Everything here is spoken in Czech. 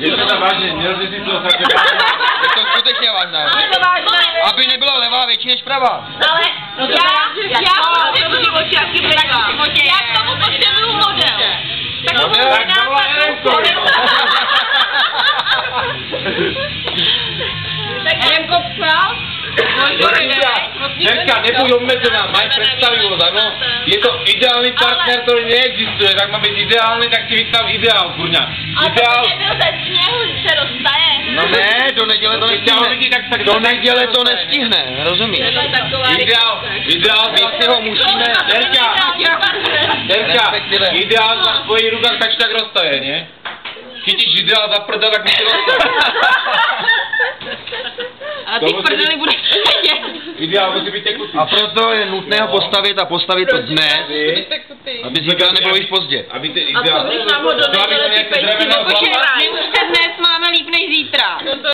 Je to vážně, měl bys si to zase. Je to skutečně vážné. Aby nebyla levá větší než pravá. Ale já v životě, já k tomu potřebuju model. Tak zavolá Eremko. Eremko psal? Nerka, nebuď obmedzená, maj predstavivost, ano. Je to ideálny partner, ktorý neexistuje, tak má být ideálny, tak si vystav ideál, kurňa. Ideál. Ale to nebyl ze sněhu, že se roztaje. No ne, do neděle to nestihne. Do neděle to nestihne, rozumíš? Ideál, si ho musíme... Terka, ideál na tvojich rukách tak či tak roztaje, nie? Chytíš ideál za prda, tak musí roztaje. A ty prdeli budeš sedět. Ideál musí být tekutý. A proto je nutné ho postavit a postavit to dnes, aby zítra nebylo již pozdě. Aby ty A co když nám ho do neděle ty pejsky